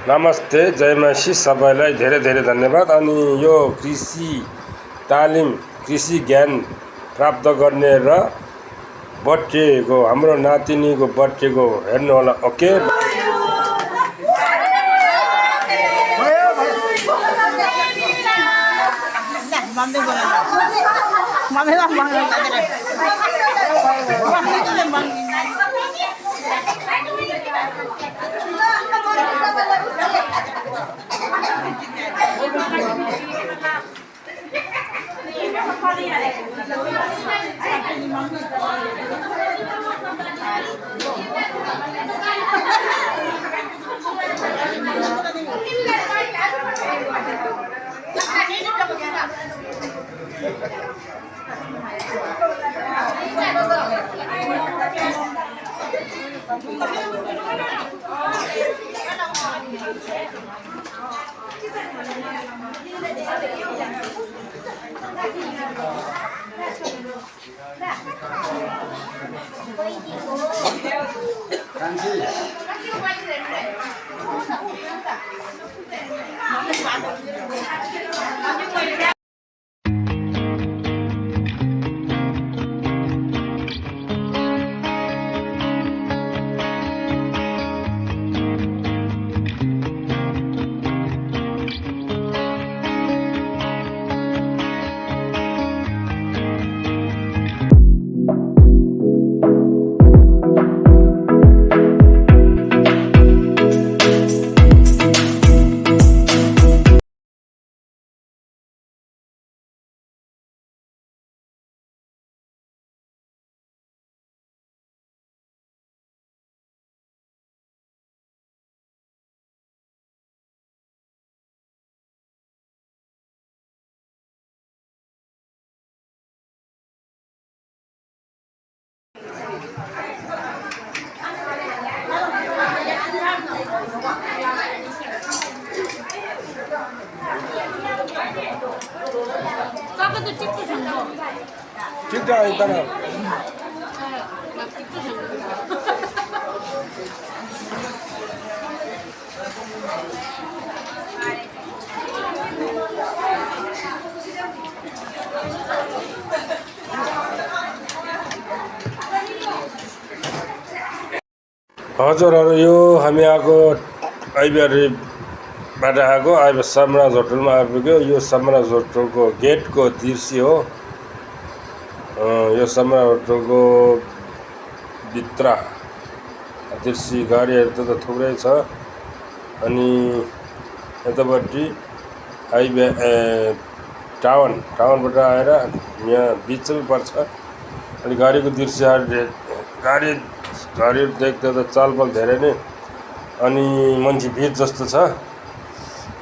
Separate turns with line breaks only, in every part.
नमस्ते, जयमासी सबैलाई धेरै धेरै धन्यवाद। अनि यो कृषि तालिम, कृषि ज्ञान प्राप्त गर्ने र बर्थडेको हाम्रो नातिनीको बर्थडेको हेर्नु होला। ओके, ठिक हजुरहरू, यो हामी आएको आइबिआरबाट आएको अहिले समराज होटलमा आइपुग्यो। यो समराज होटलको गेटको दृश्य हो। यो समराज होटलको भित्र दृश्य गाडीहरू त थुप्रै छ। अनि यतापट्टि टाउनबाट आएर यहाँ बिचमै पर्छ। अनि गाडीको दृश्यहरू गाडीहरू देख्दा त चलपल धेरै नै अनि मान्छे भिड जस्तो छ।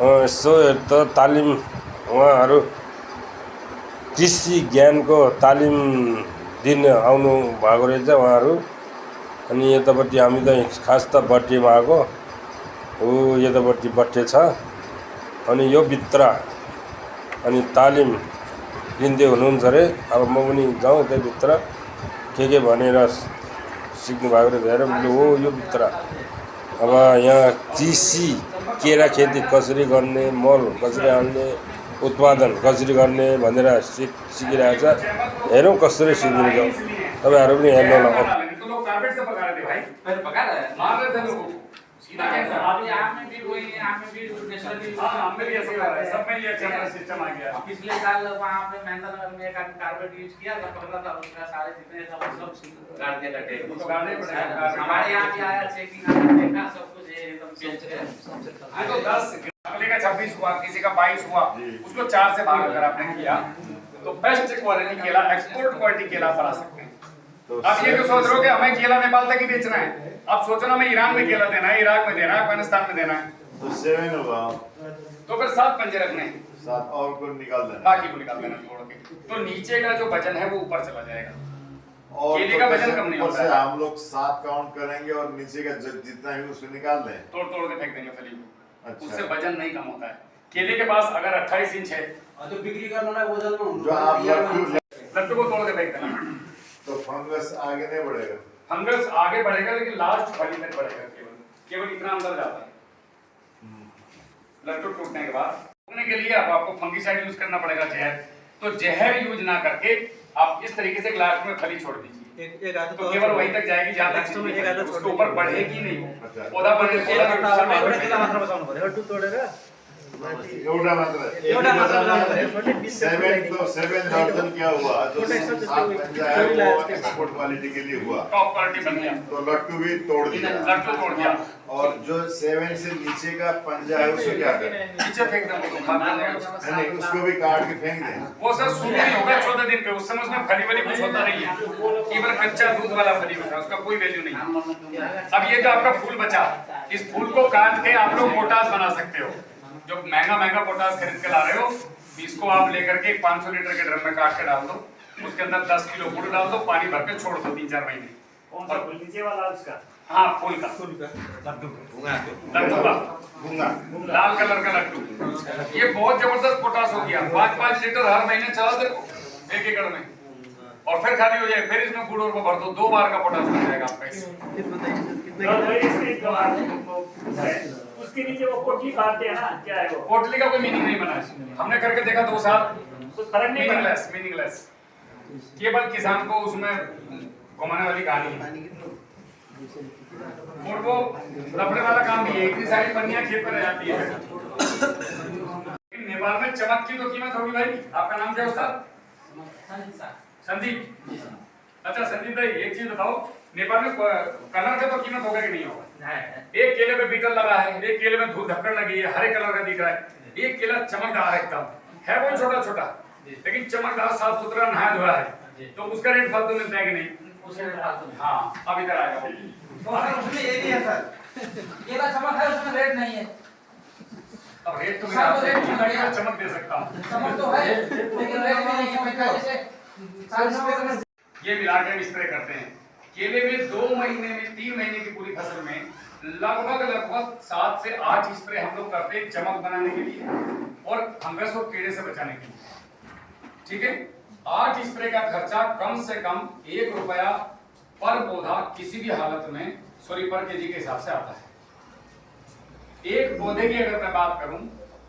यसो त तालिम उहाँहरू कृषि ज्ञानको तालिम दिन आउनु भएको रहेछ उहाँहरू। अनि यतापट्टि हामी त खास त बर्थडेमा आएको हो। यतापट्टि बर्थडे छ। अनि यो भित्र अनि तालिम लिँदै हुनुहुन्छ अरे। अब म पनि जाउँ त्यहीभित्र के भनेर सिक्नु भएको रहेछ हेर हो यो भित्र। अब यहाँ कृषि केरा खेती कसरी गर्ने, मल कसरी हाल्ने, उत्पादन कसरी गर्ने भनेर सिकिरहेछ। हेरौँ कसरी सिक्नुहुन्छ। तपाईँहरू पनि हेर्नु होला।
अभी आप में भी वही आप में भी नेशनली हम में भी ऐसे हो रहा है। सब में ये अच्छा सिस्टम आ गया। पिछले साल वहां पे मेंथनगर में एक कार्पेट यूज किया था, पकड़ा था उसका सारे जितने सब गाड़ दिया कटे। उसको गाड़ने पड़ेगा। हमारे यहां भी आया चेकिंग आया, देखा सब कुछ एकदम चेंज है। ये तो 10 अगले का 26 हुआ, किसी का 22 हुआ, उसको 4 से भाग अगर आपने किया तो बेस्ट क्वालिटी केला, एक्सपोर्ट क्वालिटी केला बढ़ा सकते हैं। अब ये जो सोच रहे हो कि हमें केला नेपाल तक ही बेचना है, अब सोचो ना हमें ईरान में केला देना है, इराक में देना है, अफगानिस्तान में देना है,
तो 7 होगा।
तो फिर 7 पंजे रखने हैं,
7 और को निकाल देना,
बाकी को निकाल देना छोड़ के। तो नीचे का जो वजन है वो ऊपर चला जाएगा और केले का वजन कम नहीं होता है।
हम लोग 7 काउंट करेंगे और नीचे का जितना है उसको निकाल दें,
तोड़ के फेंक देंगे फली को।
अच्छा।
उससे वजन नहीं कम होता है। केले के पास अगर 28 इंच है
तो बिक्री करना है वजन में
जो आप
लट्टू को तोड़ के फेंक देना,
तो फंगस आगे नहीं बढ़ेगा।
फंगस आगे बढ़ेगा लेकिन लास्ट फली तक बढ़ेगा, केवल इतना अंदर जाता है।
लट्टू टूटने के बाद टूटने के लिए अब आपको फंगिसाइड यूज करना पड़ेगा, जहर। तो जहर यूज ना करके आप इस तरीके से ग्लास में फली छोड़ दीजिए, तो केवल वहीं तक जाएगी जहाँ तक उसके ऊपर बढ़ेगी नहीं। पौधा बढ़ने
एवढा मात्र 7,000 क्या हुआ, जो 7 पंजा है वो एक्सपोर्ट क्वालिटी के लिए हुआ,
टॉप क्वालिटी बन गया,
तो लट्टू भी तोड़ दिया,
लट्टू तोड़ दिया।
और जो 7 से नीचे का पंजा है उसको क्या करें?
नीचे फेंक दें,
नहीं, उसको भी काट के फेंक दें।
वो सर शुरू ही होगा 14 दिन पे, उस समय उसमें फली वली कुछ होता नहीं है, केवल कच्चा दूध वाला फली होता है, उसका कोई वैल्यू नहीं। अब ये जो आपका फूल बचा, इस फूल को काट के आप लोग पोटास बना सकते हो। जो महंगा पोटास खरीद के ला रहे हो, इसको आप लेकर के 500 लीटर के ड्रम में काट के डाल दो, उसके अंदर 10 किलो गुड़ डाल दो, पानी भर के छोड़ दो 3-4 महीने।
कौन सा फूल, नीचे वाला उसका?
हाँ, फूल का लड्डू का लाल कलर का लड्डू, ये बहुत जबरदस्त पोटास हो गया। 5-5 लीटर हर महीने चला दो 1 एकड़ में, और फिर खाली हो जाए, फिर इसमें गुड़ और को भर दो, 2 बार का पोटास बन जाएगा आपका
उसके नीचे वो पोटली काटते हैं ना, क्या है वो?
पोटली का कोई मीनिंग नहीं बना है, हमने करके देखा 2 साल,
तो फर्क नहीं पड़ा।
मीनिंगलेस, केवल किसान को उसमें घुमाने वाली कहानी है। और वो लफड़े वाला काम भी है, इतनी सारी पन्नियां खेत पर रह जाती है। नेपाल में चमक की तो कीमत होगी भाई। आपका नाम क्या है उस्ताद? संदीप। अच्छा संदीप भाई, एक चीज बताओ, नेपाल में कलर का तो कीमत होगा कि नहीं होगा? एक केले पे बीटल लगा है, एक केले में धूल धक्कड़ लगी है, हरे कलर का दिख रहा है, एक केला चमकदार है एकदम, है वो छोटा छोटा लेकिन चमकदार, साफ सुथरा, नहाया धोया है, तो उसका रेट फालतू मिलता है कि नहीं? हाँ, अब इधर आएगा।
तो सर उसमें ये भी है सर, केला चमक है उसमें रेट नहीं है।
अब रेट तो मैं चमक दे सकता हूँ,
चमक तो है लेकिन रेट नहीं है। जैसे
ये मिला के स्प्रे करते हैं। केले में 2 महीने में 3 महीने की पूरी फसल में लगभग 7 से 8 स्प्रे हम लोग करते हैं, चमक बनाने के लिए और फंगस और कीड़े से बचाने के लिए। ठीक है, 8 स्प्रे का खर्चा कम से कम 1 रुपया पर पौधा किसी भी हालत में, सॉरी पर केजी के हिसाब से आता है। एक पौधे की अगर मैं बात करूं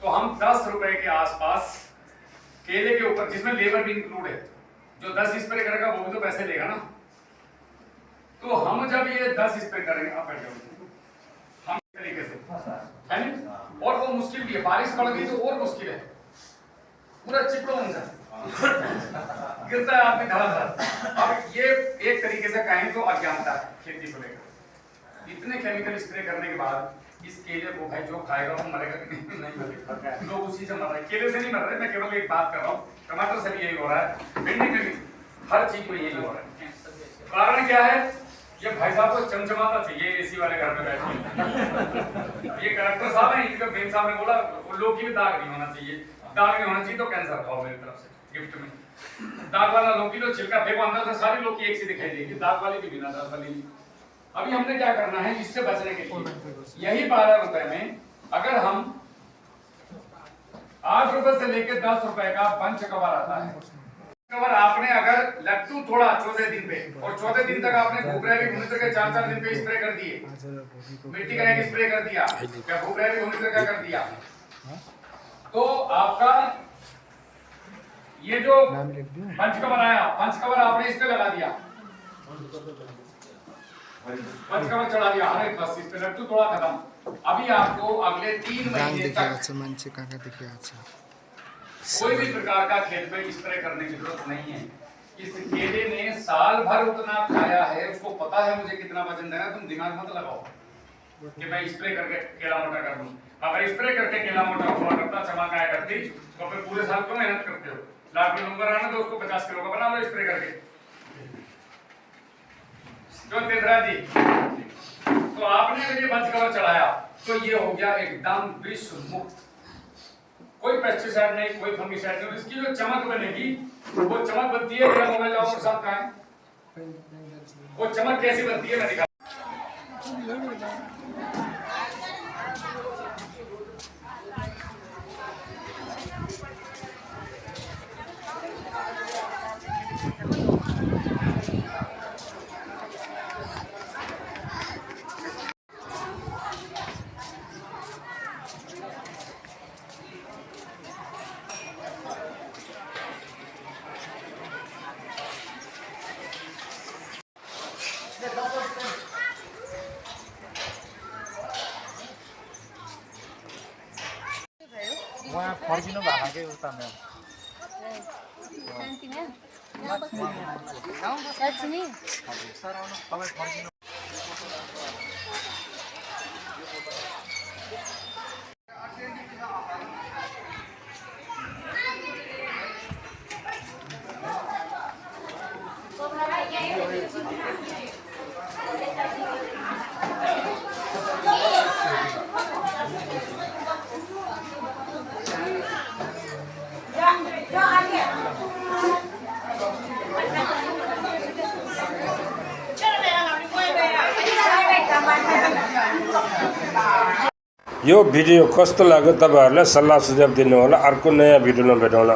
तो हम 10 रुपए के आसपास केले के ऊपर, जिसमें लेबर भी इंक्लूड है, जो 10 स्प्रे करेगा वो भी तो पैसे लेगा ना। तो हम जब ये 10 स्प्रे करेंगे, आप हम इस तरीके से, है ना? और वो मुश्किल भी है, बारिश पड़ गई तो और मुश्किल है, पूरा चिपड़ा गिरता है आदमी धड़ाधड़। अब ये एक तरीके से कहें तो अज्ञानता है खेती को लेकर। इतने केमिकल स्प्रे करने के बाद इस केले को भाई जो खाएगा वो मरेगा कि नहीं मरेगा, लोग उसी से मर रहे हैं, केले से नहीं मर रहे। मैं केवल एक बात कर रहा हूँ, टमाटर से भी यही हो रहा है, भिंडी में भी, हर चीज में यही हो रहा है। कारण क्या है? ये भाई साहब को चमचमाता चाहिए, एसी वाले घर में बैठे। ये कलेक्टर साहब हैं, इनका बेन साहब ने बोला लोग की भी दाग नहीं होना चाहिए, दाग नहीं होना चाहिए तो कैंसर खाओ मेरी तरफ से गिफ्ट में। दाग वाला लौकी तो छिलका फेंको अंदर से सारी लौकी एक सी दिखाई देगी, दाग वाली भी बिना दाग वाली भी। अभी हमने क्या करना है इससे बचने के लिए, यही 12 रुपए में अगर हम 8 रुपए से लेकर 10 रुपए का पंच कवर आता है। कवर आपने अगर लट्टू थोड़ा 14 दिन पे, और 14 दिन तक आपने भूखराई घूमने के 4-4 दिन पे स्प्रे कर दिए, मिट्टी का एक स्प्रे कर दिया, क्या भूखराई घूमने का कर दिया, तो आपका ये जो पंचकवर आया, पंचकवर आपने इस पे लगा दिया, पंचकवर चढ़ा दिया, अरे बस इस पे लट्टू थोड़ा खत्म। अभी आपको अगले 3 महीने तक कोई भी प्रकार का खेत में स्प्रे करने की जरूरत नहीं है। इस केले ने साल भर उतना खाया है, उसको पता है मुझे कितना वजन देना, तुम दिमाग मत लगाओ कि मैं स्प्रे करके केला मोटा कर दूं। अगर स्प्रे करके केला मोटा हुआ करता, चमक आया करती, तो फिर पूरे साल क्यों मेहनत करते हो? लाख में नंबर आना तो उसको 50 किलो का बना लो स्प्रे करके। क्यों तेजरा जी? तो आपने अगर ये पंचकवर चढ़ाया तो ये हो गया एकदम विष मुक्त, कोई पेस्टिसाइड नहीं, कोई फंगिसाइड नहीं। इसकी जो चमक बनेगी वो चमक बनती है, मेरा मोबाइल लाओ और साथ का है, वो चमक कैसी बनती है मैं दिखा।
उहाँ फर्किनु भएको के उता
साँच्ची
सर आउनु तपाईँ फर्किनु
यो भिडियो कस्तो लाग्यो तपाईँहरूलाई सल्लाह सुझाव दिनु होला। अर्को नयाँ भिडियोमा भेटौँला।